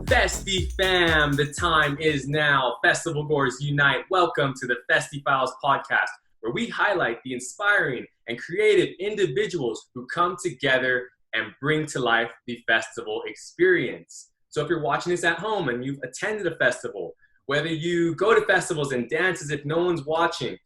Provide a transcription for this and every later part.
Festiie fam, the time is now. Festival goers unite. Welcome to the Festiie Files podcast, where we highlight the inspiring and creative individuals who come together and bring to life the festival experience. So if you're watching this at home and you've attended a festival, whether you go to festivals and dance as if no one's watching,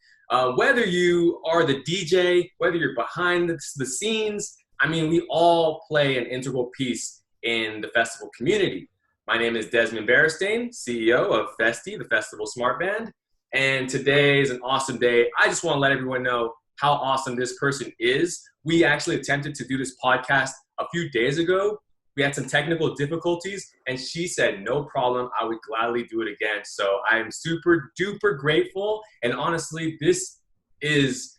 whether you are the DJ, whether you're behind the scenes, we all play an integral piece in the festival community. My name is Desmond Beristain, CEO of Festiie, the Festival Smart Band. And today is an awesome day. I just want to let everyone know how awesome this person is. We actually attempted to do this podcast a few days ago. We had some technical difficulties, and she said, no problem, I would gladly do it again. So I'm super duper grateful. And honestly, this is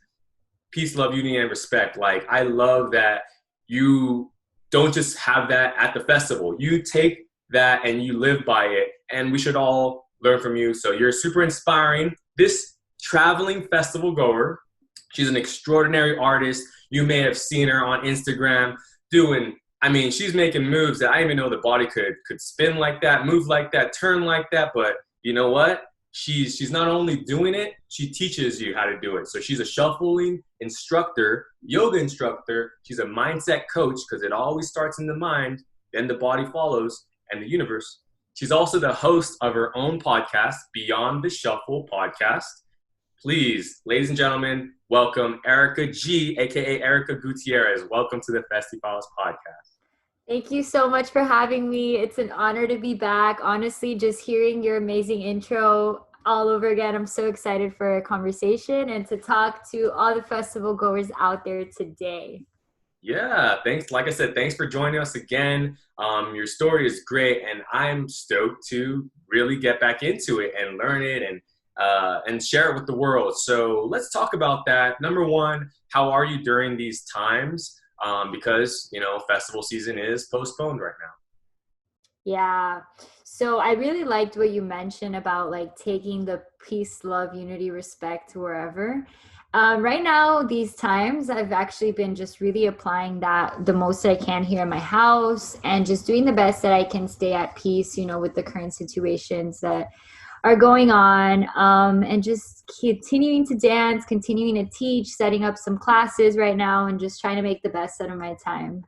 peace, love, unity, and respect. Like, I love that you don't just have that at the festival. You take that and you live by it, and we should all learn from you. So you're super inspiring. This traveling festival goer, she's an extraordinary artist. You may have seen her on Instagram doing, she's making moves that I didn't even know the body could spin like that, move like that, turn like that. But you know what? She's not only doing it, she teaches you how to do it. So she's a shuffling instructor, yoga instructor. She's a mindset coach, because it always starts in the mind, then the body follows, and the universe. She's also the host of her own podcast, Beyond the Shuffle podcast. Please, ladies and gentlemen, welcome Erika G, aka Erika Gutierrez. Welcome to the Festiie Files podcast. Thank you so much for having me. It's an honor to be back. Honestly, just hearing your amazing intro all over again, I'm so excited for a conversation and to talk to all the festival goers out there today. Yeah, thanks. Like I said, thanks for joining us again. Your story is great, and I'm stoked to really get back into it and learn it and share it with the world. So let's talk about that. Number one, how are you during these times? Because, festival season is postponed right now. Yeah. So I really liked what you mentioned about like taking the peace, love, unity, respect to wherever. Right now, these times, I've actually been just really applying that the most I can here in my house and just doing the best that I can stay at peace, with the current situations that are going on, and just continuing to dance, continuing to teach, setting up some classes right now, and just trying to make the best out of my time.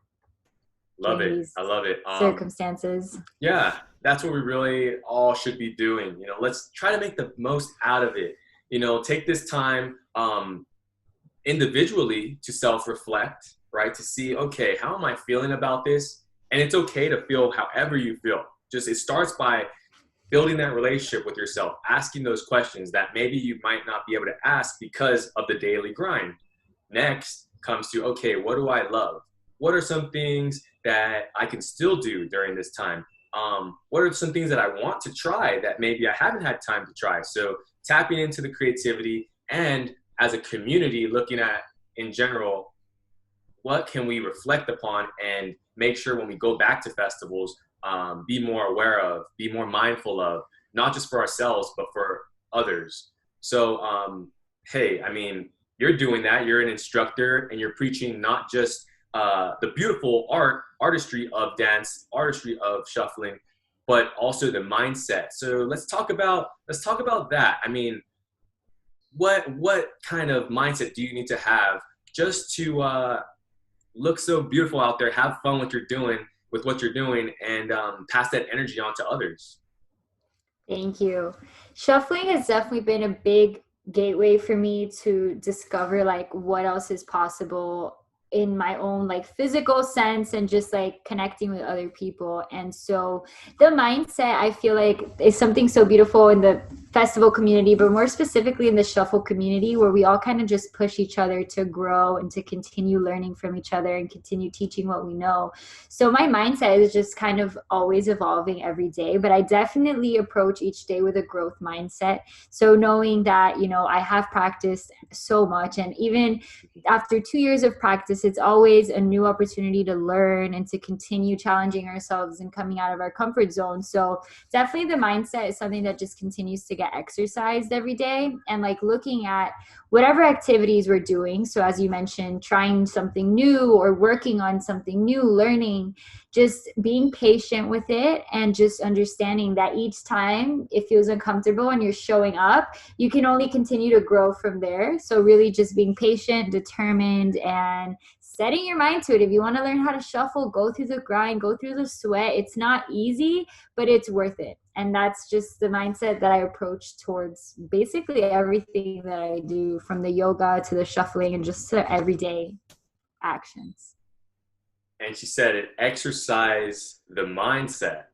Love it. I love it. Circumstances. Yeah, that's what we really all should be doing. Let's try to make the most out of it. Take this time individually to self-reflect, right? To see, okay, how am I feeling about this? And it's okay to feel however you feel. Just, it starts by building that relationship with yourself, asking those questions that maybe you might not be able to ask because of the daily grind. Next comes to, okay, what do I love? What are some things that I can still do during this time? What are some things that I want to try that maybe I haven't had time to try? So tapping into the creativity, and as a community looking at, in general, what can we reflect upon and make sure when we go back to festivals, be more aware of, be more mindful of, not just for ourselves, but for others. So, hey, you're doing that. You're an instructor, and you're preaching not just the beautiful artistry of dance, artistry of shuffling, but also the mindset. So let's talk about that. What kind of mindset do you need to have just to look so beautiful out there, have fun with what you're doing, and pass that energy on to others? Thank you. Shuffling has definitely been a big gateway for me to discover like what else is possible in my own like physical sense, and just like connecting with other people. And so the mindset, I feel like, is something so beautiful in the festival community, but more specifically in the shuffle community, where we all kind of just push each other to grow and to continue learning from each other and continue teaching what we know. So my mindset is just kind of always evolving every day, but I definitely approach each day with a growth mindset. So knowing that, I have practiced so much, and even after 2 years of practice, it's always a new opportunity to learn and to continue challenging ourselves and coming out of our comfort zone. So definitely the mindset is something that just continues to get get exercised every day, and like looking at whatever activities we're doing. So as you mentioned, trying something new or working on something new, learning, just being patient with it, and just understanding that each time it feels uncomfortable and you're showing up, you can only continue to grow from there. So really just being patient, determined, and setting your mind to it. If you want to learn how to shuffle, go through the grind, go through the sweat. It's not easy, but it's worth it. And that's just the mindset that I approach towards basically everything that I do, from the yoga to the shuffling and just to everyday actions. And she said it exercise the mindset.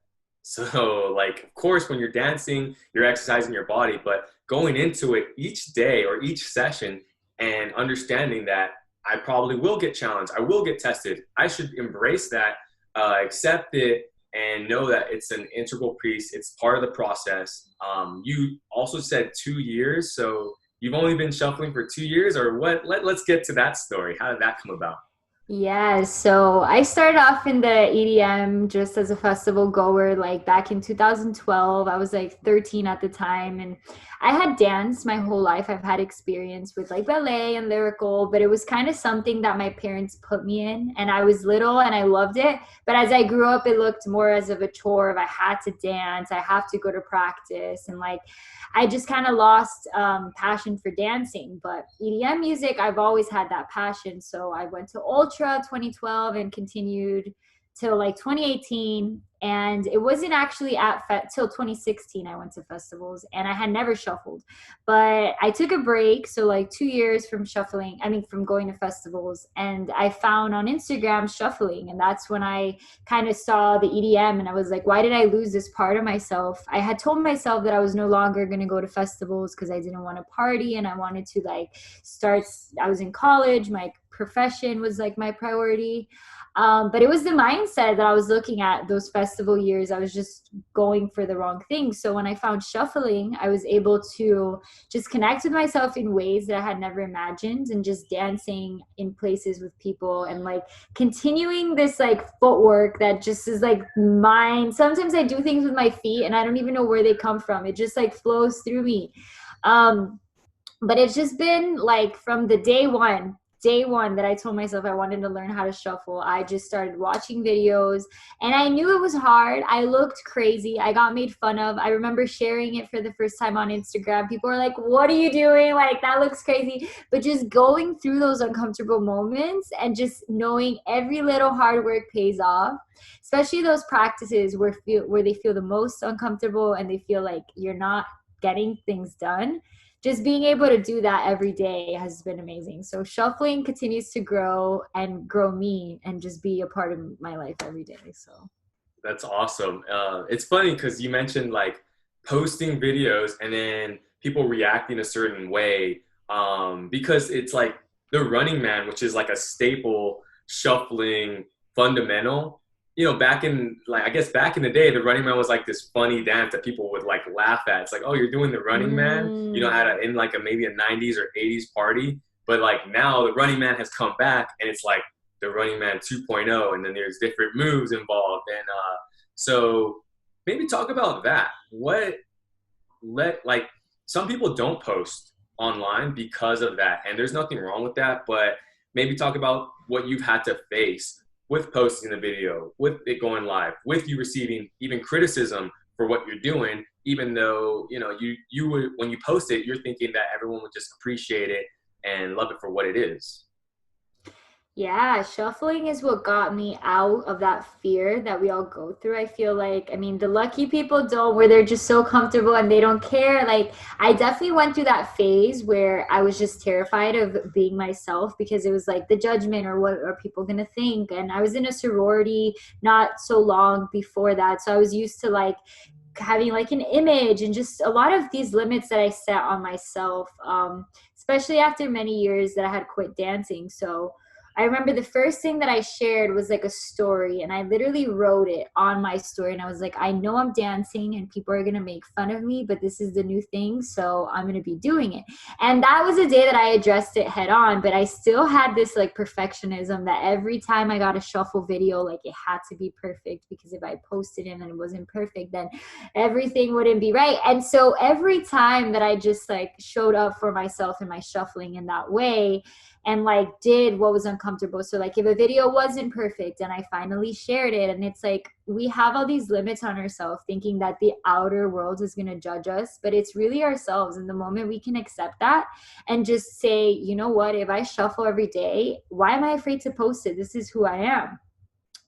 So like, of course, when you're dancing, you're exercising your body, but going into it each day or each session and understanding that I probably will get challenged, I will get tested, I should embrace that, accept it, and know that it's an integral piece. It's part of the process. You also said 2 years, so you've only been shuffling for 2 years, or what? Let's get to that story. How did that come about? Yeah, so I started off in the EDM just as a festival goer, like back in 2012. I was like 13 at the time, and I had danced my whole life. I've had experience with like ballet and lyrical, but it was kind of something that my parents put me in, and I was little and I loved it. But as I grew up, it looked more as of a chore of I had to dance, I have to go to practice, and like I just kind of lost passion for dancing. But EDM music, I've always had that passion. So I went to Ultra 2012 and continued till like 2018. And it wasn't actually till 2016 I went to festivals, and I had never shuffled. But I took a break, so like 2 years from shuffling, from going to festivals. And I found on Instagram shuffling, and that's when I kind of saw the EDM, and I was like, why did I lose this part of myself? I had told myself that I was no longer going to go to festivals because I didn't want to party, and I wanted to like I was in college, my profession was like my priority. But it was the mindset that I was looking at those festival years. I was just going for the wrong thing. So when I found shuffling, I was able to just connect with myself in ways that I had never imagined, and just dancing in places with people, and like continuing this like footwork that just is like mine. Sometimes I do things with my feet and I don't even know where they come from. It just like flows through me. But it's just been like from the day one that I told myself I wanted to learn how to shuffle, I just started watching videos, and I knew it was hard. I looked crazy. I got made fun of. I remember sharing it for the first time on Instagram. People were like, what are you doing? Like, that looks crazy. But just going through those uncomfortable moments and just knowing every little hard work pays off, especially those practices where they feel the most uncomfortable and they feel like you're not getting things done. Just being able to do that every day has been amazing. So shuffling continues to grow and grow me and just be a part of my life every day. So That's awesome. It's funny because you mentioned like posting videos and then people reacting a certain way, because it's like the Running Man, which is like a staple shuffling fundamental. Back in like, I guess back in the day, the Running Man was like this funny dance that people would like laugh at. It's like, oh, you're doing the Running Man, in like maybe a 90s or 80s party. But like now the Running Man has come back, and it's like the Running Man 2.0, and then there's different moves involved. And so maybe talk about that. Like some people don't post online because of that, and there's nothing wrong with that, but maybe talk about what you've had to face with posting the video, with it going live, with you receiving even criticism for what you're doing, even though, you would, when you post it, you're thinking that everyone would just appreciate it and love it for what it is. yeah, shuffling is what got me out of that fear that we all go through. I feel like, the lucky people don't, where they're just so comfortable and they don't care. Like, I definitely went through that phase where I was just terrified of being myself because it was like the judgment, or what are people going to think? And I was in a sorority not so long before that. So I was used to like having like an image and just a lot of these limits that I set on myself, especially after many years that I had quit dancing. So I remember the first thing that I shared was like a story, and I literally wrote it on my story. And I was like, I know I'm dancing and people are going to make fun of me, but this is the new thing. So I'm going to be doing it. And that was a day that I addressed it head on, but I still had this like perfectionism that every time I got a shuffle video, like it had to be perfect, because if I posted it and it wasn't perfect, then everything wouldn't be right. And so every time that I just like showed up for myself in my shuffling in that way, and like did what was uncomfortable. So like if a video wasn't perfect and I finally shared it, and it's like we have all these limits on ourselves thinking that the outer world is going to judge us, but it's really ourselves. And the moment we can accept that and just say, you know what, if I shuffle every day, why am I afraid to post it? This is who I am.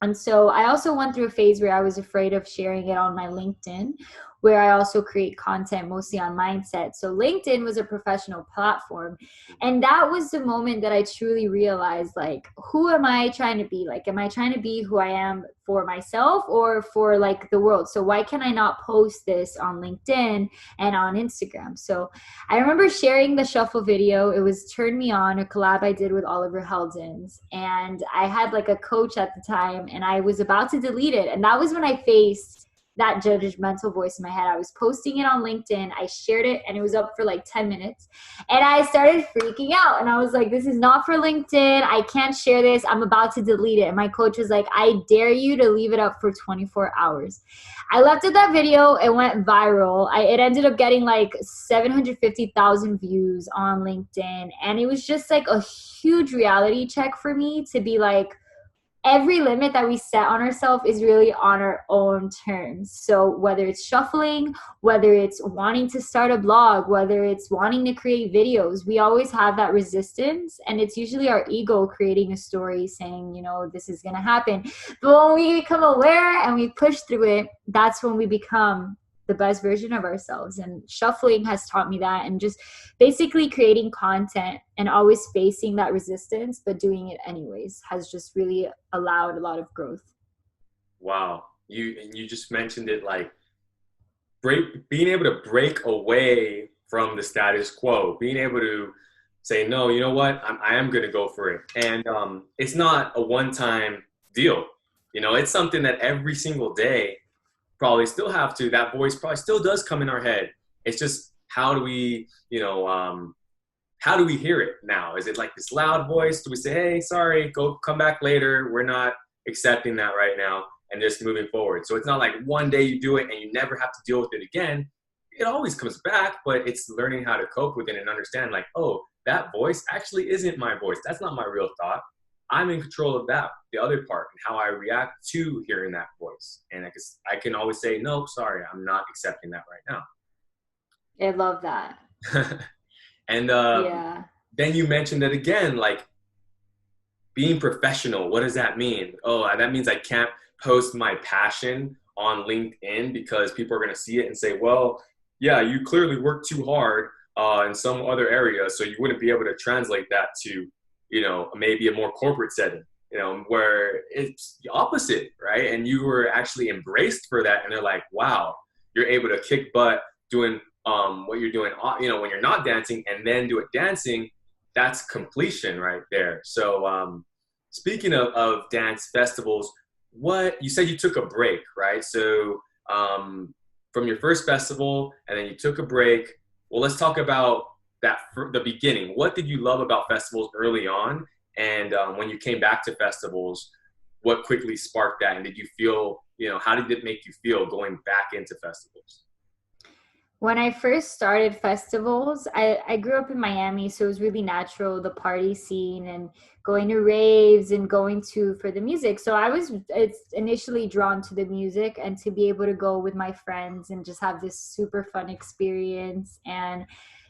And so I also went through a phase where I was afraid of sharing it on my LinkedIn, where I also create content mostly on mindset. So LinkedIn was a professional platform. And that was the moment that I truly realized, like, who am I trying to be? Like, am I trying to be who I am for myself or for like the world? So why can I not post this on LinkedIn and on Instagram? So I remember sharing the shuffle video. It was Turn Me On, a collab I did with Oliver Heldens. And I had like a coach at the time, and I was about to delete it. And that was when I faced that judgmental voice in my head. I was posting it on LinkedIn. I shared it and it was up for like 10 minutes. And I started freaking out. And I was like, this is not for LinkedIn. I can't share this. I'm about to delete it. And my coach was like, I dare you to leave it up for 24 hours. I left it that video. It went viral. It ended up getting like 750,000 views on LinkedIn. And it was just like a huge reality check for me to be like, every limit that we set on ourselves is really on our own terms. So whether it's shuffling, whether it's wanting to start a blog, whether it's wanting to create videos, we always have that resistance. And it's usually our ego creating a story saying, you know, this is going to happen. But when we become aware and we push through it, that's when we become the best version of ourselves. And shuffling has taught me that, and just basically creating content and always facing that resistance but doing it anyways has just really allowed a lot of growth. Wow. You just mentioned it, like being able to break away from the status quo, being able to say, no, you know what, I am going to go for it. And it's not a one-time deal. You know, it's something that every single day probably still have to, that voice probably still does come in our head. It's just, how do we, you know, how do we hear it now? Is it like this loud voice? Do we say, hey, sorry, come back later, we're not accepting that right now, and just moving forward? So it's not like one day you do it and you never have to deal with it again. It always comes back, but it's learning how to cope with it and understand, like, oh, that voice actually isn't my voice. That's not my real thought. I'm in control of that, the other part, and how I react to hearing that voice. And I can always say, no, sorry, I'm not accepting that right now. I love that. And yeah. Then you mentioned it again, like being professional. What does that mean? Oh, that means I can't post my passion on LinkedIn because people are going to see it and say, well, yeah, you clearly work too hard in some other area, so you wouldn't be able to translate that to, you know, maybe a more corporate setting, you know, where it's the opposite, right? And you were actually embraced for that. And they're like, wow, you're able to kick butt doing what you're doing, you know, when you're not dancing, and then do it dancing. That's completion right there. So speaking of dance festivals, what you said, you took a break, right? So from your first festival, and then you took a break. Well, let's talk about that, the beginning. What did you love about festivals early on? And when you came back to festivals, what quickly sparked that? And did you feel, you know, how did it make you feel going back into festivals? When I first started festivals, I grew up in Miami, so it was really natural, the party scene and going to raves and going for the music. So it's initially drawn to the music, and to be able to go with my friends and just have this super fun experience. And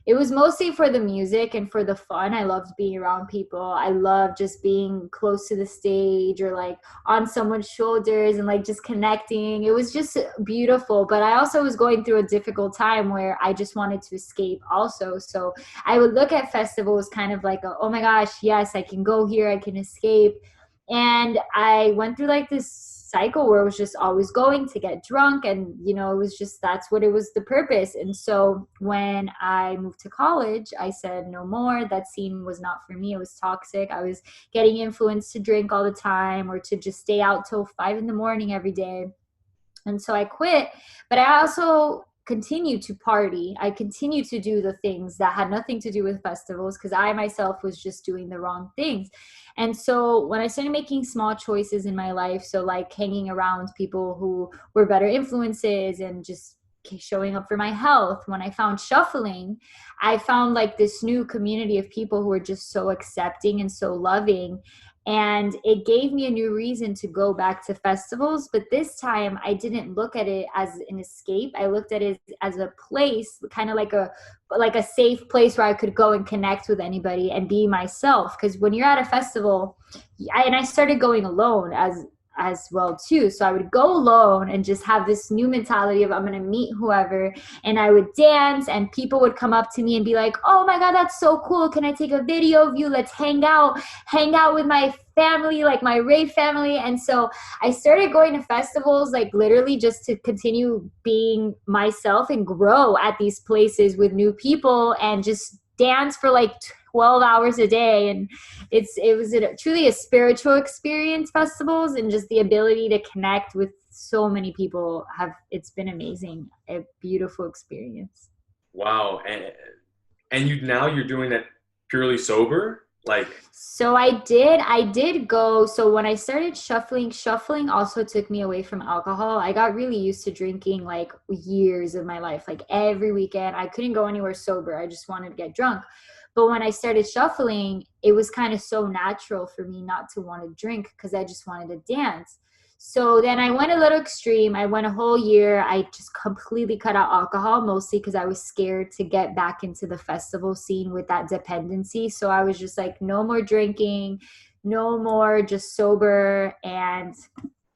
it was mostly for the music and for the fun. I loved being around people. I loved just being close to the stage or like on someone's shoulders and like just connecting. It was just beautiful. But I also was going through a difficult time where I just wanted to escape also. So I would look at festivals kind of like, oh my gosh, yes, I can go here, I can escape. And I went through like this cycle where I was just always going to get drunk. And, you know, it was just, that's what it was, the purpose. And so when I moved to college, I said no more. That scene was not for me. It was toxic. I was getting influenced to drink all the time or to just stay out till 5 a.m. every day. And so I quit, but I also continued to party. I continued to do the things that had nothing to do with festivals because I myself was just doing the wrong things. And so when I started making small choices in my life, so like hanging around people who were better influences and just showing up for my health, when I found shuffling, I found like this new community of people who were just so accepting and so loving. And it gave me a new reason to go back to festivals. But this time I didn't look at it as an escape. I looked at it as a place, kind of like a safe place where I could go and connect with anybody and be myself. Because when you're at a festival, and I started going alone as well too. So I would go alone and just have this new mentality of I'm going to meet whoever, and I would dance and people would come up to me and be like, oh my God, that's so cool. Can I take a video of you? Let's hang out with my family, like my rave family. And so I started going to festivals, like literally just to continue being myself and grow at these places with new people and just dance for like 12 hours a day. And it was truly a spiritual experience, festivals, and just the ability to connect with so many people. It's been amazing, a beautiful experience. Wow. And you're doing that purely sober? Like, so I did go. So when I started shuffling also took me away from alcohol. I got really used to drinking like years of my life, like every weekend. I couldn't go anywhere sober. I just wanted to get drunk. But when I started shuffling, it was kind of so natural for me not to want to drink because I just wanted to dance. So then I went a little extreme. I went a whole year. I just completely cut out alcohol, mostly because I was scared to get back into the festival scene with that dependency. So I was just like, no more drinking, no more, just sober. And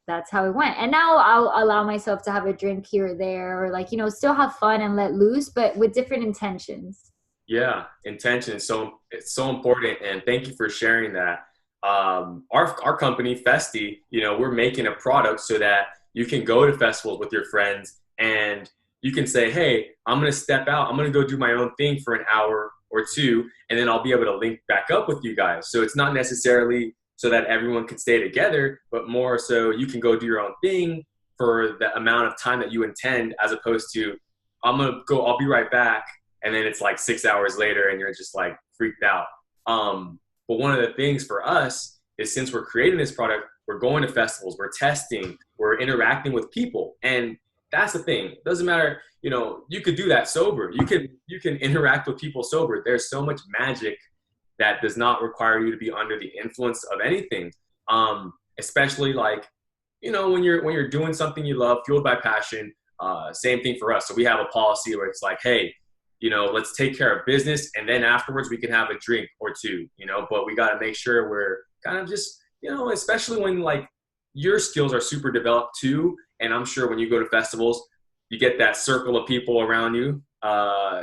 that's how it went. And now I'll allow myself to have a drink here or there, or like, you know, still have fun and let loose, but with different intentions. yeah, intention is it's so important, and thank you for sharing that. Our company, Festi, we're making a product so that you can go to festivals with your friends and you can say, hey, I'm going to step out. I'm going to go do my own thing for an hour or two, and then I'll be able to link back up with you guys. So it's not necessarily so that everyone can stay together, but more so you can go do your own thing for the amount of time that you intend, as opposed to I'll be right back. And then it's like 6 hours later and you're just like freaked out. But one of the things for us is, since we're creating this product, we're going to festivals, we're testing, we're interacting with people. And that's the thing. It doesn't matter, you could do that sober. You can interact with people sober. There's so much magic that does not require you to be under the influence of anything. Especially like, when you're doing something you love, fueled by passion. Same thing for us. So we have a policy where it's like, hey, let's take care of business, and then afterwards we can have a drink or two, but we got to make sure we're kind of just, especially when like your skills are super developed too. And I'm sure when you go to festivals, you get that circle of people around you,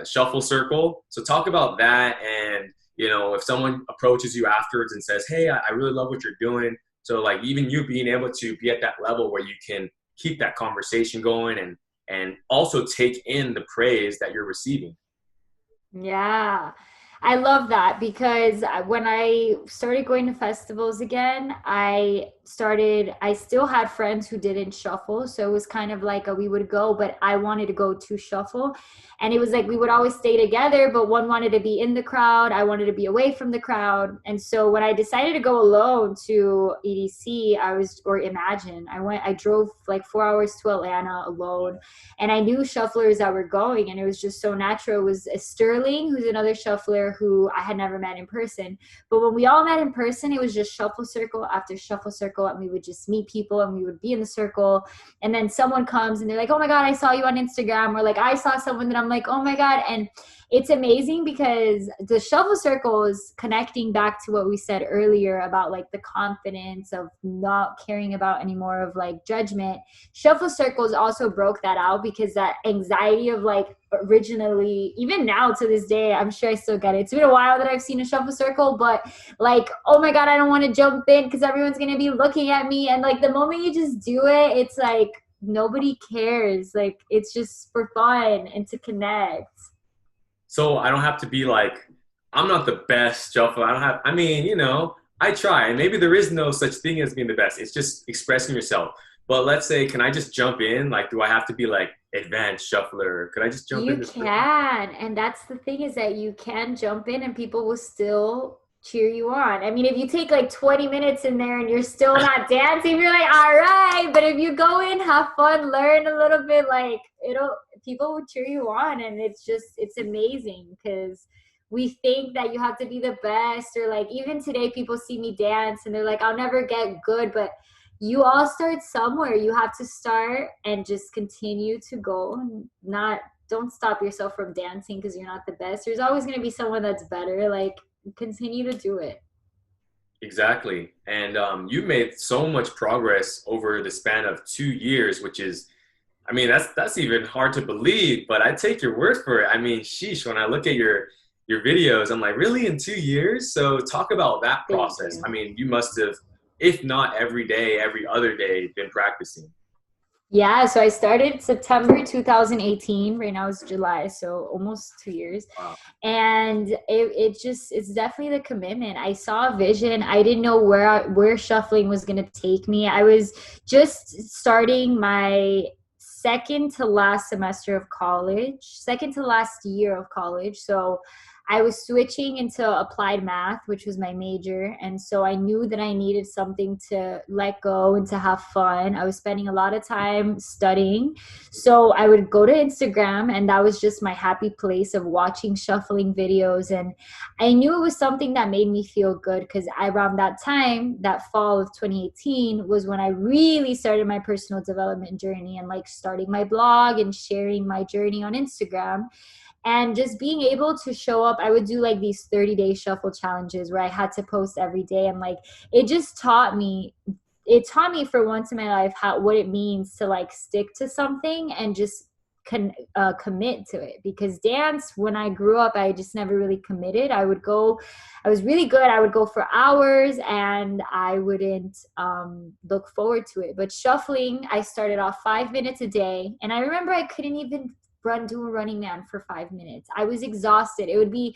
shuffle circle. So talk about that. And, if someone approaches you afterwards and says, hey, I really love what you're doing. So like even you being able to be at that level where you can keep that conversation going and also take in the praise that you're receiving. Yeah, I love that because when I started going to festivals again, I still had friends who didn't shuffle. So it was kind of like we would go, but I wanted to go to shuffle. And it was like we would always stay together, but one wanted to be in the crowd. I wanted to be away from the crowd. And so when I decided to go alone to EDC, or Imagine, I drove like 4 hours to Atlanta alone. And I knew shufflers that were going, and it was just so natural. It was Sterling, who's another shuffler who I had never met in person. But when we all met in person, it was just shuffle circle after shuffle circle, and we would just meet people and we would be in the circle. And then someone comes and they're like, oh my God, I saw you on Instagram. Or like I saw someone that I'm like, oh my God. And it's amazing because the shuffle circles, connecting back to what we said earlier about like the confidence of not caring about any more of like judgment, shuffle circles also broke that out, because that anxiety of like originally, even now to this day, I'm sure I still get it. It's been a while that I've seen a shuffle circle, but like, oh my God, I don't want to jump in because everyone's going to be looking at me. And like the moment you just do it, it's like nobody cares. Like it's just for fun and to connect. So I don't have to be like, I'm not the best shuffler. I mean, I try. And maybe there is no such thing as being the best. It's just expressing yourself. But let's say, can I just jump in? Like, do I have to be like advanced shuffler? Could I just jump in? You can. And that's the thing, is that you can jump in and people will still cheer you on. I mean, if you take like 20 minutes in there and you're still not dancing, you're like, all right. But if you go in, have fun, learn a little bit, like people will cheer you on. And it's amazing, because we think that you have to be the best, or like even today people see me dance and they're like, I'll never get good. But you all start somewhere. You have to start and just continue to go, and don't stop yourself from dancing because you're not the best. There's always going to be someone that's better. Like, continue to do it. Exactly. And you made so much progress over the span of 2 years, which is, I mean, that's even hard to believe, but I take your word for it. I mean, sheesh, when I look at your videos, I'm like, really, in 2 years? So talk about that process. I mean, you must have, if not every day, every other day, been practicing. Yeah, so I started September 2018. Right now it's July, so almost 2 years. Wow. And it's definitely the commitment. I saw a vision. I didn't know where shuffling was going to take me. I was just starting my second to last year of college. So I was switching into applied math, which was my major. And so I knew that I needed something to let go and to have fun. I was spending a lot of time studying. So I would go to Instagram, and that was just my happy place of watching shuffling videos. And I knew it was something that made me feel good, because around that time, that fall of 2018, was when I really started my personal development journey, and like starting my blog and sharing my journey on Instagram. And just being able to show up, I would do like these 30-day shuffle challenges where I had to post every day. And like, it taught me for once in my life what it means to like stick to something and just commit to it. Because dance, when I grew up, I just never really committed. I was really good. I would go for hours and I wouldn't look forward to it. But shuffling, I started off 5 minutes a day. And I remember I couldn't even do a running man for 5 minutes. I was exhausted. It would be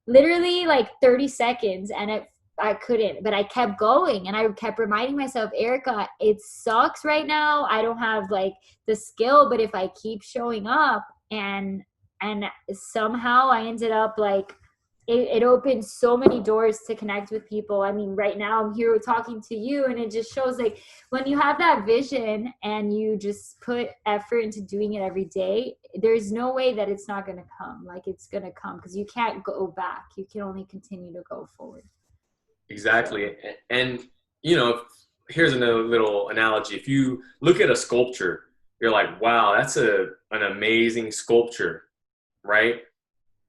literally like 30 seconds and I couldn't, but I kept going, and I kept reminding myself, Erika, it sucks right now. I don't have like the skill, but if I keep showing up, and somehow I ended up like, it opened so many doors to connect with people. I mean, right now I'm here talking to you, and it just shows like when you have that vision and you just put effort into doing it every day, there's no way that it's not going to come. Like, it's going to come, because you can't go back. You can only continue to go forward. Exactly. And, here's another little analogy. If you look at a sculpture, you're like, wow, that's an amazing sculpture, right?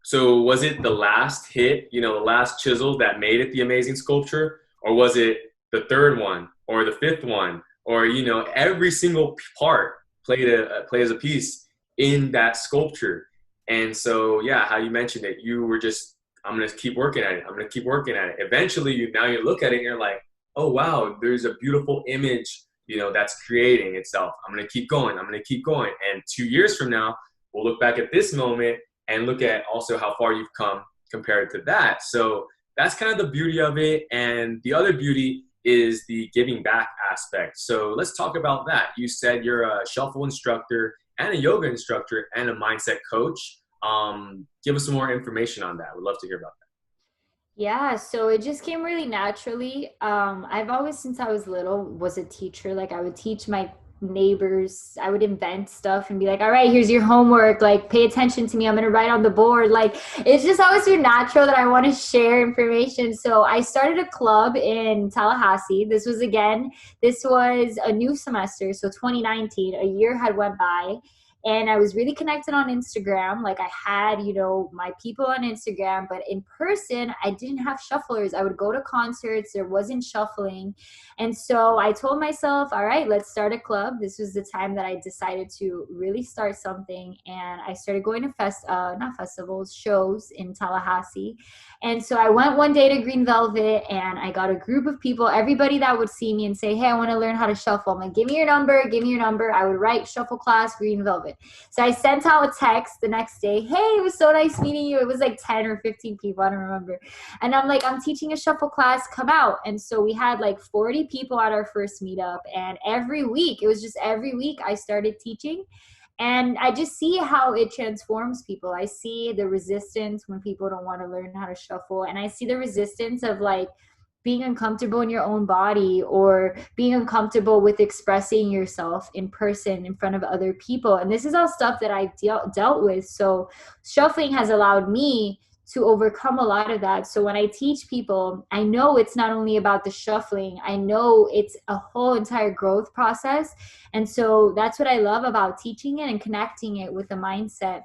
So was it the last hit, the last chisel that made it the amazing sculpture? Or was it the third one or the fifth one? Or, every single part plays a piece in that sculpture. And so, yeah, how you mentioned it, you were just, I'm going to keep working at it. I'm going to keep working at it. Eventually, you look at it and you're like, oh, wow, there's a beautiful image, that's creating itself. I'm going to keep going. I'm going to keep going. And 2 years from now, we'll look back at this moment and look at also how far you've come compared to that. So that's kind of the beauty of it. And the other beauty is the giving back aspect. So let's talk about that. You said you're a shuffle instructor and a yoga instructor and a mindset coach. Give us some more information on that. We'd love to hear about that. Yeah, so it just came really naturally. I've always, since I was little, was a teacher. Like, I would teach my neighbors. I would invent stuff and be like, all right, here's your homework. Like, pay attention to me. I'm going to write on the board. Like, it's just always been natural that I want to share information. So I started a club in Tallahassee. This was a new semester. So 2019, a year had went by. And I was really connected on Instagram. Like I had, my people on Instagram, but in person, I didn't have shufflers. I would go to concerts. There wasn't shuffling. And so I told myself, all right, let's start a club. This was the time that I decided to really start something. And I started going to not festivals, shows in Tallahassee. And so I went one day to Green Velvet and I got a group of people, everybody that would see me and say, hey, I want to learn how to shuffle. I'm like, give me your number, give me your number. I would write shuffle class, Green Velvet. So I sent out a text the next day, hey, it was so nice meeting you. It was like 10 or 15 people, I don't remember. And I'm like, I'm teaching a shuffle class, come out. And so we had like 40 people at our first meetup. And every week I started teaching. And I just see how it transforms people. I see the resistance when people don't want to learn how to shuffle. And I see the resistance of like being uncomfortable in your own body or being uncomfortable with expressing yourself in person in front of other people. And this is all stuff that I've dealt with. So shuffling has allowed me to overcome a lot of that. So when I teach people, I know it's not only about the shuffling, I know it's a whole entire growth process. And so that's what I love about teaching it and connecting it with the mindset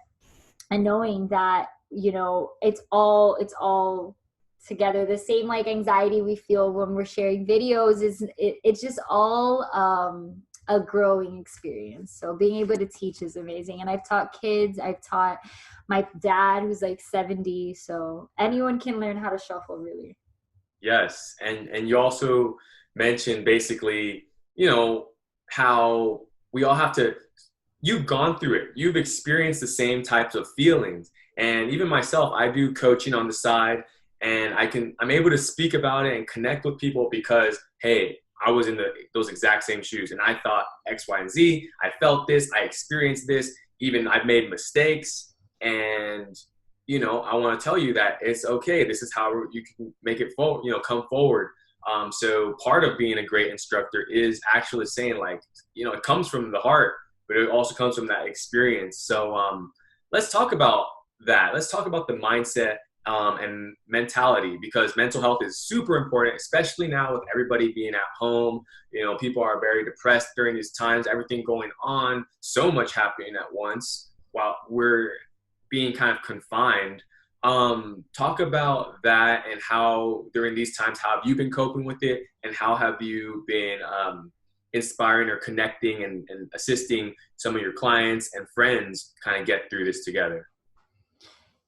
and knowing that, it's all together. The same like anxiety we feel when we're sharing videos it's just all a growing experience. So being able to teach is amazing. And I've taught kids, I've taught my dad who's like 70. So anyone can learn how to shuffle really. Yes. And you also mentioned basically, how we all have to, you've gone through it. You've experienced the same types of feelings. And even myself, I do coaching on the side and I'm able to speak about it and connect with people because, hey, I was in those exact same shoes and I thought X, Y, and Z. I felt this, I experienced this, even I've made mistakes. And, I want to tell you that it's okay. This is how you can make it forward, come forward. So part of being a great instructor is actually saying like, it comes from the heart, but it also comes from that experience. So let's talk about that. Let's talk about the mindset and mentality, because mental health is super important, especially now with everybody being at home. People are very depressed during these times, everything going on, so much happening at once while we're being kind of confined. Talk about that and how during these times, how have you been coping with it and how have you been inspiring or connecting and assisting some of your clients and friends kind of get through this together?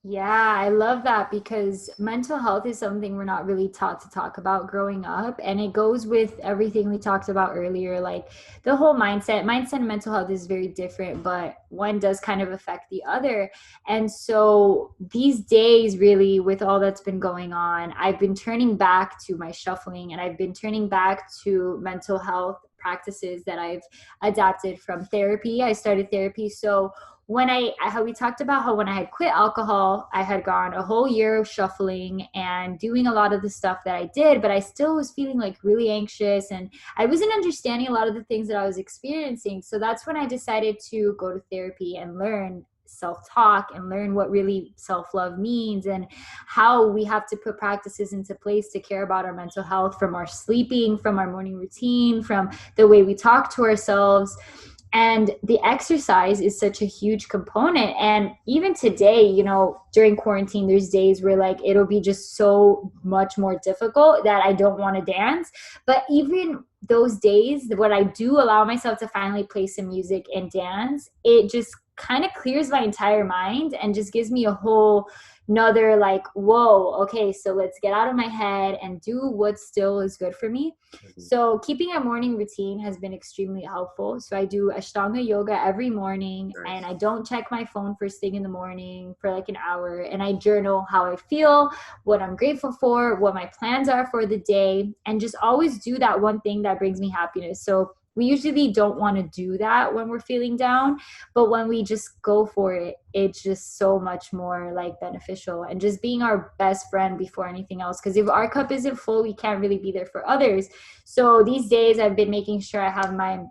Yeah, I love that because mental health is something we're not really taught to talk about growing up. And it goes with everything we talked about earlier, like the whole mindset. Mindset and mental health is very different, but one does kind of affect the other. And so these days, really, with all that's been going on, I've been turning back to my shuffling and I've been turning back to mental health practices that I've adapted from therapy. I started therapy. So how we talked about how when I had quit alcohol, I had gone a whole year of shuffling and doing a lot of the stuff that I did, but I still was feeling like really anxious and I wasn't understanding a lot of the things that I was experiencing. So that's when I decided to go to therapy and learn self-talk and learn what really self-love means and how we have to put practices into place to care about our mental health, from our sleeping, from our morning routine, from the way we talk to ourselves. And the exercise is such a huge component. And even today, during quarantine, there's days where like it'll be just so much more difficult that I don't want to dance. But even those days, when I do allow myself to finally play some music and dance, it just kind of clears my entire mind and just gives me a whole another like, whoa, okay, so let's get out of my head and do what still is good for me. Mm-hmm. So keeping a morning routine has been extremely helpful. So I do Ashtanga yoga every morning. Nice. And I don't check my phone first thing in the morning for like an hour. And I journal how I feel, what I'm grateful for, what my plans are for the day, and just always do that one thing that brings me happiness. So we usually don't want to do that when we're feeling down, but when we just go for it, it's just so much more like beneficial, and just being our best friend before anything else. Because if our cup isn't full, we can't really be there for others. So these days I've been making sure I have my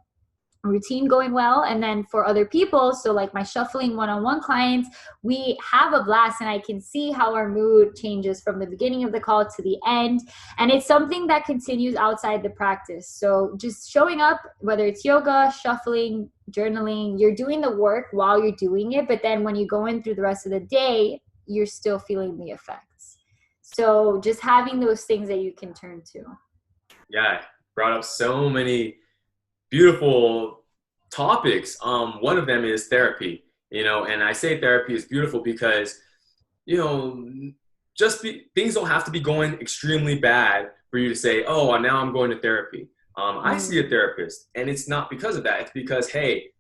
routine going well. And then for other people, so like my shuffling one-on-one clients, we have a blast, and I can see how our mood changes from the beginning of the call to the end. And it's something that continues outside the practice. So just showing up, whether it's yoga, shuffling, journaling, you're doing the work while you're doing it, but then when you go in through the rest of the day, you're still feeling the effects. So just having those things that you can turn to. Yeah, brought up so many beautiful topics. One of them is therapy, and I say therapy is beautiful because, things don't have to be going extremely bad for you to say, oh, now I'm going to therapy. I see a therapist, and it's not because of that. It's because, hey,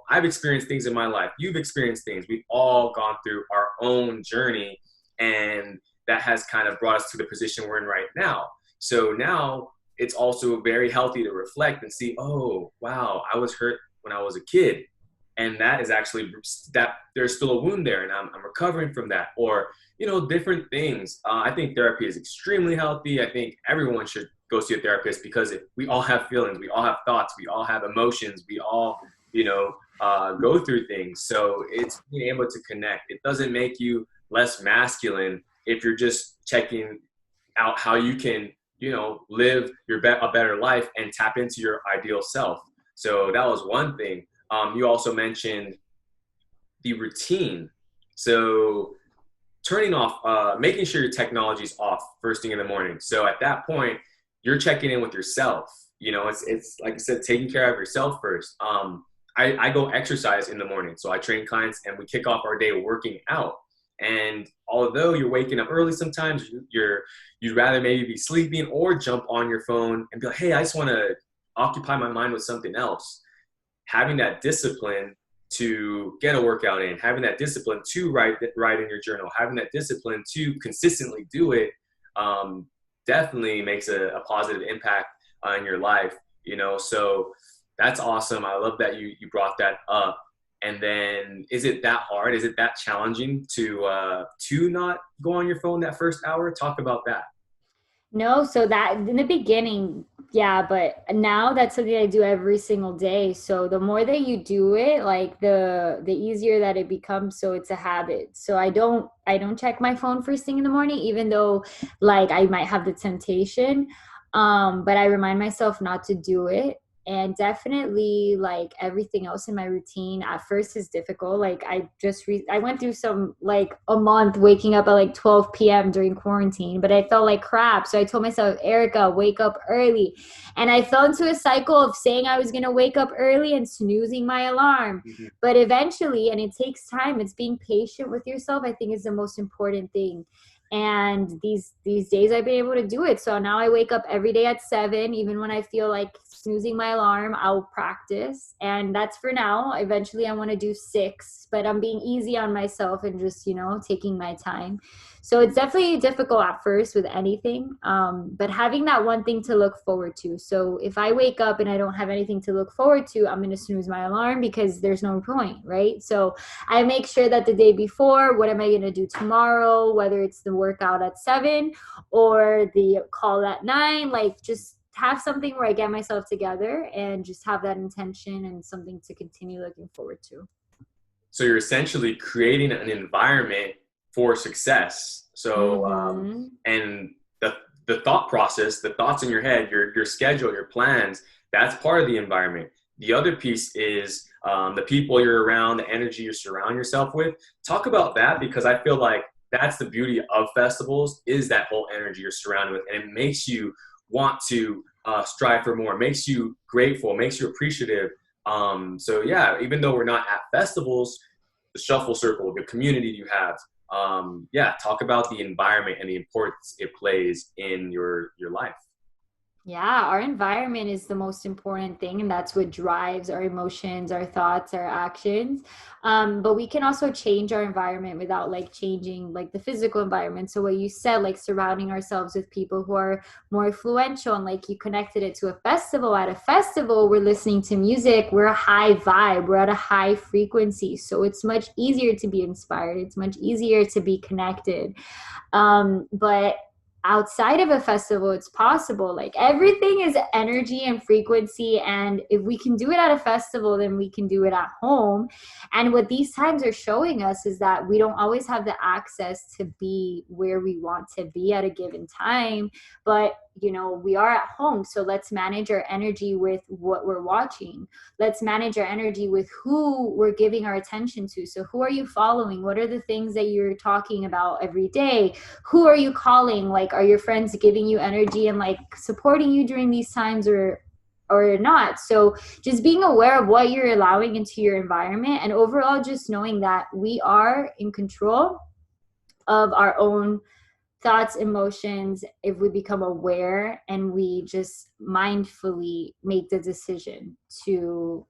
I've experienced things in my life. You've experienced things. We've all gone through our own journey, and that has kind of brought us to the position we're in right now. So now it's also very healthy to reflect and see, oh, wow, I was hurt when I was a kid. And that is actually that there's still a wound there, and I'm recovering from that, or, different things. I think therapy is extremely healthy. I think everyone should go see a therapist because we all have feelings, we all have thoughts, we all have emotions, we all, go through things. So it's being able to connect. It doesn't make you less masculine if you're just checking out how you can, live a better life and tap into your ideal self. So that was one thing. You also mentioned the routine. So turning off, making sure your technology is off first thing in the morning. So at that point, you're checking in with yourself. It's like I said, taking care of yourself first. I go exercise in the morning. So I train clients and we kick off our day working out. And although you're waking up early, sometimes you'd rather maybe be sleeping or jump on your phone and be like, hey, I just want to occupy my mind with something else. Having that discipline to get a workout in, having that discipline to write in your journal, having that discipline to consistently do it, definitely makes a positive impact in your life. So that's awesome. I love that you brought that up. And then, is it that hard? Is it that challenging to not go on your phone that first hour? Talk about that. No, so that in the beginning, yeah, but now that's something I do every single day. So the more that you do it, like the easier that it becomes. So it's a habit. So I don't check my phone first thing in the morning, even though like I might have the temptation. But I remind myself not to do it. And definitely like everything else in my routine at first is difficult. Like I went through some like a month waking up at like 12 p.m. during quarantine, but I felt like crap. So I told myself, Erika, wake up early. And I fell into a cycle of saying I was going to wake up early and snoozing my alarm. Mm-hmm. But eventually, and it takes time, it's being patient with yourself, I think is the most important thing. And these days I've been able to do it. So now I wake up every day at 7, even when I feel like snoozing my alarm, I'll practice. And that's for now. Eventually I want to do 6, but I'm being easy on myself and just, taking my time. So it's definitely difficult at first with anything, but having that one thing to look forward to. So if I wake up and I don't have anything to look forward to, I'm going to snooze my alarm because there's no point, right? So I make sure that the day before, what am I going to do tomorrow, whether it's the workout at 7 or the call at 9, like just have something where I get myself together and just have that intention and something to continue looking forward to. So you're essentially creating an environment for success. So, and the thought process, the thoughts in your head, your schedule, your plans, that's part of the environment. The other piece is the people you're around, the energy you surround yourself with. Talk about that, because I feel like that's the beauty of festivals, is that whole energy you're surrounded with. And it makes you want to strive for more, makes you grateful, makes you appreciative. So yeah, even though we're not at festivals, the shuffle circle, the community you have, talk about the environment and the importance it plays in your life. Yeah, our environment is the most important thing, and that's what drives our emotions, our thoughts, our actions. But we can also change our environment without like changing like the physical environment. So what you said, like surrounding ourselves with people who are more influential, and like you connected it to a festival. At a festival, we're listening to music, we're a high vibe, we're at a high frequency. So it's much easier to be inspired. It's much easier to be connected. But outside of a festival, it's possible. Like everything is energy and frequency, and if we can do it at a festival, then we can do it at home. And what these times are showing us is that we don't always have the access to be where we want to be at a given time, but we are at home, so let's manage our energy with what we're watching. Let's manage our energy with who we're giving our attention to. So who are you following? What are the things that you're talking about every day? Who are you calling? Like, are your friends giving you energy and like supporting you during these times, or not? So just being aware of what you're allowing into your environment, and overall just knowing that we are in control of our own thoughts, emotions, if we become aware and we just mindfully make the decision to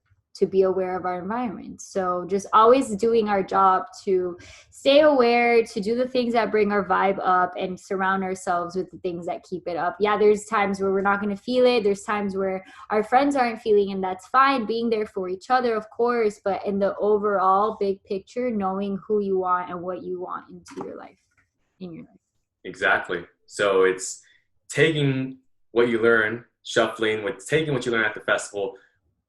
be aware of our environment. So just always doing our job to stay aware, to do the things that bring our vibe up, and surround ourselves with the things that keep it up. Yeah, there's times where we're not going to feel it. There's times where our friends aren't feeling, and that's fine. Being there for each other, of course, but in the overall big picture, knowing who you want and what you want into your life, in your life. Exactly. So it's taking what you learn, shuffling, with taking what you learn at the festival,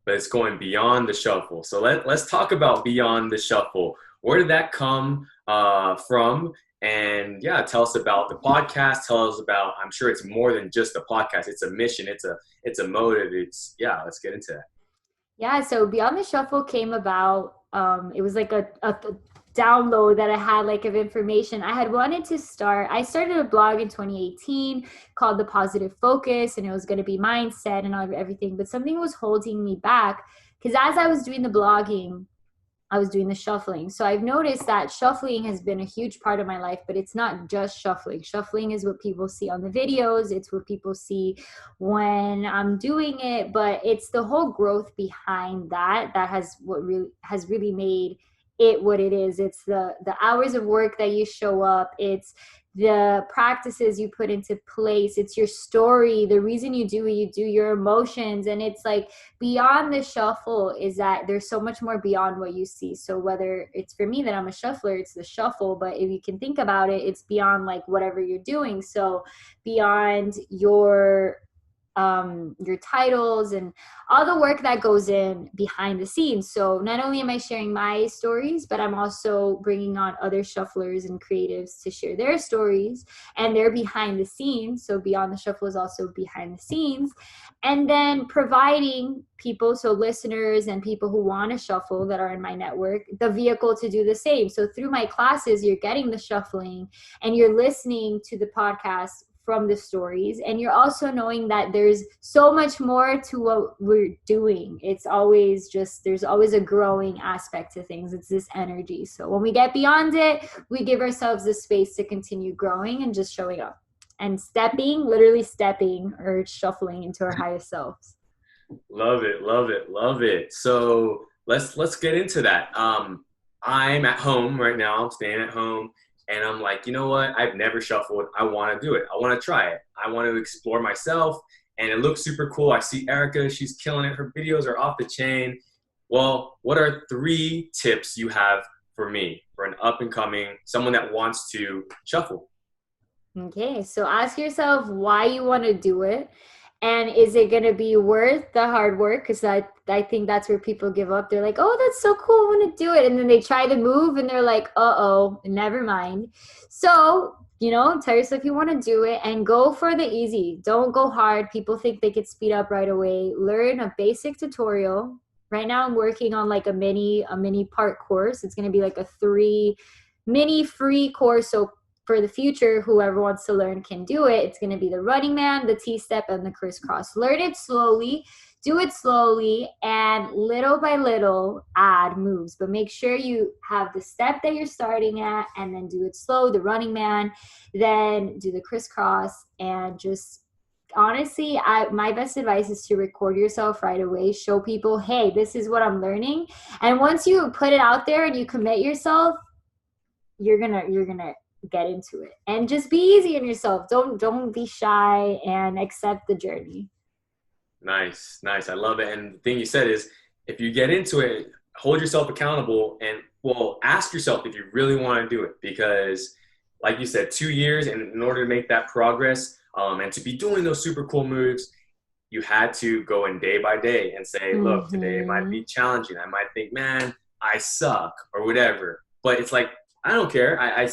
but it's going beyond the shuffle. So let's talk about beyond the shuffle. Where did that come from? And yeah, tell us about the podcast. Tell us about, I'm sure it's more than just a podcast. It's a mission. It's a motive. Let's get into that. Yeah, so Beyond the Shuffle came about, it was like a download that I had, like, of information. I had wanted to I started a blog in 2018 called The Positive Focus, and it was going to be mindset and everything, but something was holding me back, because as I was doing the blogging, I was doing the shuffling. So I've noticed that shuffling has been a huge part of my life, but it's not just shuffling. Shuffling is what people see on the videos. It's what people see when I'm doing it, but it's the whole growth behind that has really made it what it is. It's the hours of work that you show up. It's the practices you put into place. It's your story, the reason you do what you do, your emotions. And it's like, beyond the shuffle is that there's so much more beyond what you see. So whether it's, for me, that I'm a shuffler, it's the shuffle, but if you can think about it, it's beyond like whatever you're doing. So beyond your titles and all the work that goes in behind the scenes. So not only am I sharing my stories, but I'm also bringing on other shufflers and creatives to share their stories and their behind the scenes. So Beyond the Shuffle is also behind the scenes. And then providing people, so listeners and people who want to shuffle that are in my network, the vehicle to do the same. So through my classes, you're getting the shuffling and you're listening to the podcast from the stories, and you're also knowing that there's so much more to what we're doing. It's always just, there's always a growing aspect to things. It's this energy. So when we get beyond it, we give ourselves the space to continue growing and just showing up and literally stepping or shuffling into our highest selves. Love it, love it, love it. So let's get into that. I'm at home right now. I'm staying at home. And I'm like, you know what? I've never shuffled. I want to do it. I want to try it. I want to explore myself. And it looks super cool. I see Erika. She's killing it. Her videos are off the chain. Well, what are 3 tips you have for me, for an up-and-coming, someone that wants to shuffle? Okay, so ask yourself why you want to do it. And is it going to be worth the hard work? Because I think that's where people give up. They're like, oh, that's so cool, I want to do it. And then they try the move and they're like, uh-oh, never mind. So, tell yourself you want to do it and go for the easy. Don't go hard. People think they could speed up right away. Learn a basic tutorial. Right now I'm working on like a mini part course. It's going to be like a 3 mini free course. So for the future, whoever wants to learn can do it. It's going to be the running man, the T-step, and the crisscross. Learn it slowly, do it slowly, and little by little add moves. But make sure you have the step that you're starting at, and then do it slow, the running man, then do the crisscross, and just honestly, my best advice is to record yourself right away. Show people, hey, this is what I'm learning. And once you put it out there and you commit yourself, you're gonna get into it, and just be easy on yourself. Don't be shy and accept the journey. Nice. I love it. And the thing you said is, if you get into it, hold yourself accountable and ask yourself if you really want to do it, because like you said, 2 years, and in order to make that progress, and to be doing those super cool moves, you had to go in day by day and say, look, today might Mm-hmm. be challenging. I might think, man, I suck or whatever. But it's like, I don't care. I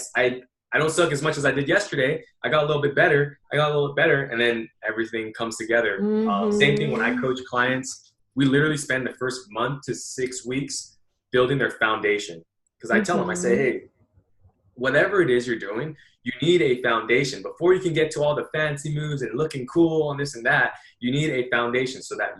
don't suck as much as I did yesterday. I got a little bit better. I got a little bit better. And then everything comes together. Same thing when I Mm-hmm. coach clients. We literally spend the first month to 6 weeks building their foundation. Because I tell them, I say, Mm-hmm. hey, whatever it is you're doing, you need a foundation before you can get to all the fancy moves and looking cool and this and that. You need a foundation so that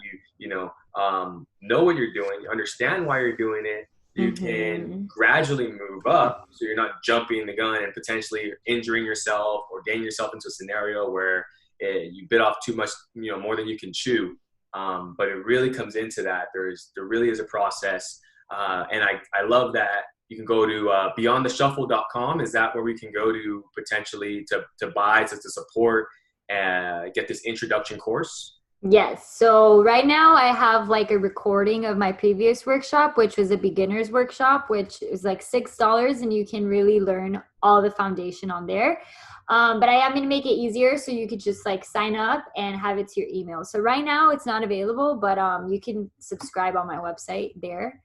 know what you're doing, you understand why you're doing it. You can Mm-hmm. gradually move up, so you're not jumping the gun and potentially injuring yourself or getting yourself into a scenario where you bit off too much, more than you can chew. But it really comes into that. There really is a process, and I love that you can go to beyondtheshuffle.com. Is that where we can go to potentially to buy, to support, and get this introduction course? Yes. So right now I have like a recording of my previous workshop, which was a beginner's workshop, which is like $6, and you can really learn all the foundation on there. But I am going to make it easier so you could just like sign up and have it to your email. So right now it's not available, but you can subscribe on my website there.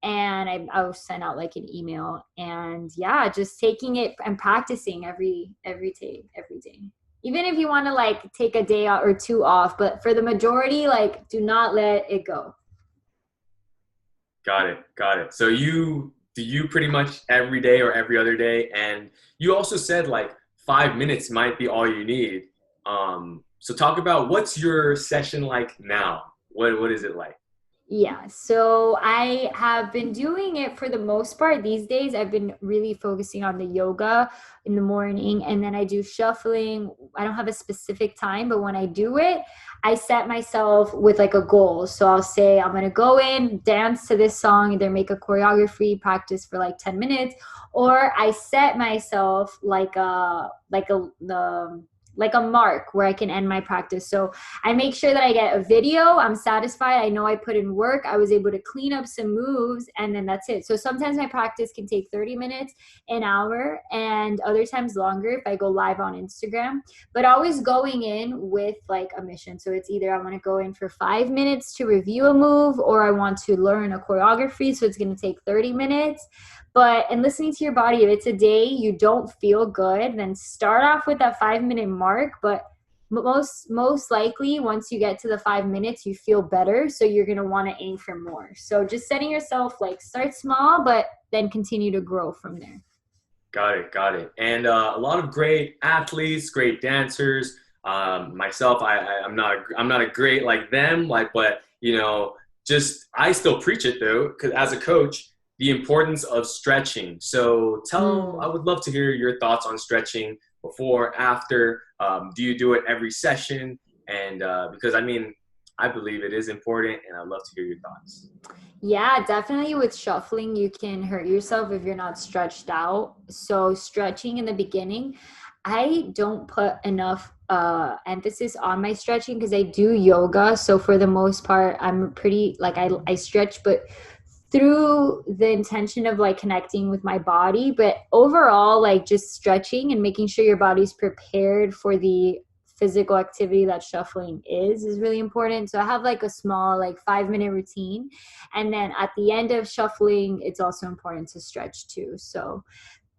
And I'll send out like an email, and yeah, just taking it and practicing every day, even if you want to like take a day or two off, but for the majority, like, do not let it go. Got it. So you pretty much every day or every other day, and you also said like 5 minutes might be all you need. So talk about what's your session like now. What is it like? Yeah, so I have been doing it for the most part these days. I've been really focusing on the yoga in the morning, and then I do shuffling. I don't have a specific time, but when I do it, I set myself with like a goal. So I'll say I'm going to go in, dance to this song, either make a choreography, practice for like 10 minutes, or I set myself like a mark where I can end my practice. So I make sure that I get a video. I'm satisfied. I know I put in work. I was able to clean up some moves, and then that's it. So sometimes my practice can take 30 minutes, an hour, and other times longer if I go live on Instagram. But always going in with like a mission. So it's either I want to go in for 5 minutes to review a move, or I want to learn a choreography. So it's going to take 30 minutes. And listening to your body, if it's a day you don't feel good, then start off with that 5 minute mark. But most likely once you get to the 5 minutes, you feel better, so you're going to want to aim for more. So just setting yourself, like, start small but then continue to grow from there. Got it. And a lot of great athletes, great dancers. Myself, I'm not a great like them, like, but just I still preach it though, because as a coach, the importance of stretching. So I Mm. would love to hear your thoughts on stretching before, after. Do you do it every session? And because I believe it is important, and I'd love to hear your thoughts. Yeah, definitely with shuffling, you can hurt yourself if you're not stretched out. So stretching in the beginning, I don't put enough emphasis on my stretching because I do yoga. So for the most part, I'm pretty like I stretch, but through the intention of like connecting with my body. But overall, like, just stretching and making sure your body's prepared for the physical activity that shuffling is really important. So I have like a small like 5 minute routine, and then at the end of shuffling it's also important to stretch too. So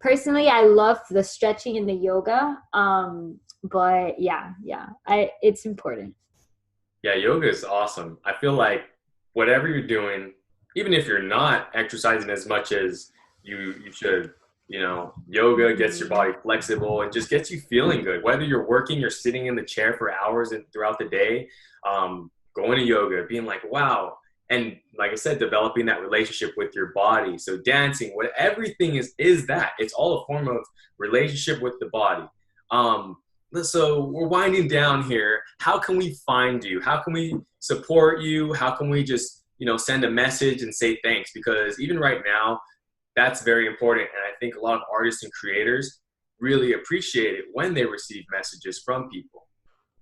personally, I love the stretching and the yoga, but it's important. Yeah, yoga is awesome. I feel like whatever you're doing, even if you're not exercising as much as you should, yoga gets your Mhm. body flexible and just gets you feeling good. Whether you're working, you're sitting in the chair for hours and throughout the day, going to yoga, being like, wow. And like I said, developing that relationship with your body. So dancing, what everything is that. It's all a form of relationship with the body. Um, so we're winding down here. How can we find you? How can we support you? How can we just, send a message and say thanks? Because even right now, that's very important. And I think a lot of artists and creators really appreciate it when they receive messages from people.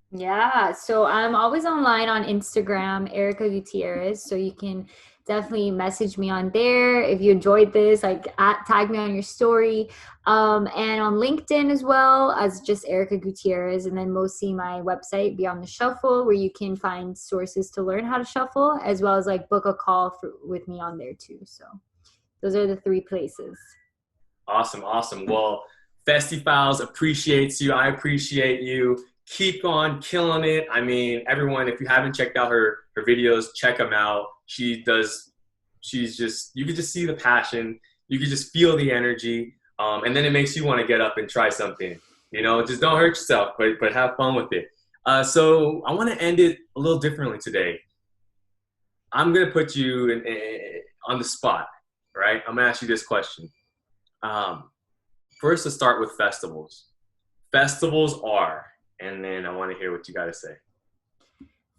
Yeah, so I'm always online on Instagram, Erika Gutierrez. So you can definitely message me on there. If you enjoyed this, like tag me on your story. And on LinkedIn as well as just Erika Gutierrez, and then mostly my website Beyond the Shuffle, where you can find sources to learn how to shuffle, as well as like book a call with me on there too. So those are the 3 places. Awesome. Well, Festiie Files appreciates you. I appreciate you. Keep on killing it. I mean, everyone, if you haven't checked out her videos, check them out. You can just see the passion. You can just feel the energy. And then it makes you want to get up and try something. Just don't hurt yourself, but have fun with it. So I want to end it a little differently today. I'm going to put you on the spot, right? I'm going to ask you this question. First, let's start with festivals. Festivals are, and then I want to hear what you got to say.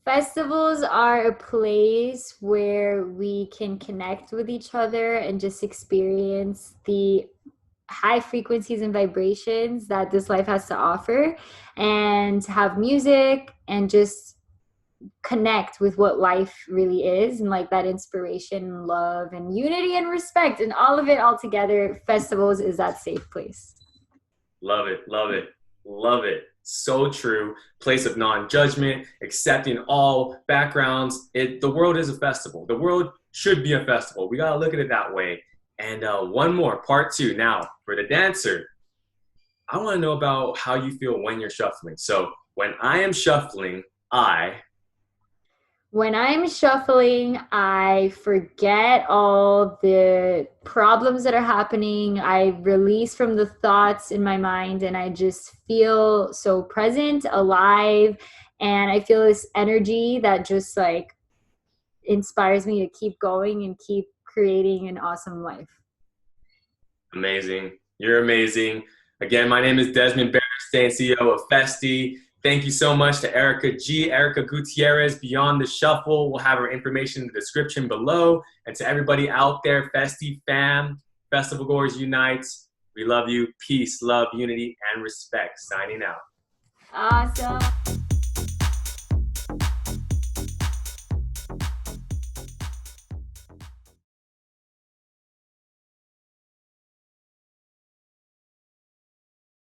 Festivals are a place where we can connect with each other and just experience the high frequencies and vibrations that this life has to offer, and have music and just connect with what life really is, and like that inspiration, love, and unity and respect, and all of it all together. Festivals is that safe place. Love it. So true. Place of non-judgment, accepting all backgrounds. The world is a festival. The world should be a festival. We got to look at it that way. And one more, part 2. Now, for the dancer, I want to know about how you feel when you're shuffling. So when I am shuffling, When I'm shuffling, I forget all the problems that are happening. I release from the thoughts in my mind, and I just feel so present, alive, and I feel this energy that just like inspires me to keep going and keep creating an awesome life. Amazing. You're amazing. Again, my name is Desmond Berenstein, CEO of Festiie. Thank you so much to Erika Gutierrez, Beyond the Shuffle. We'll have her information in the description below. And to everybody out there, Festiie fam, Festival-goers Unite, we love you. Peace, love, unity, and respect. Signing out. Awesome.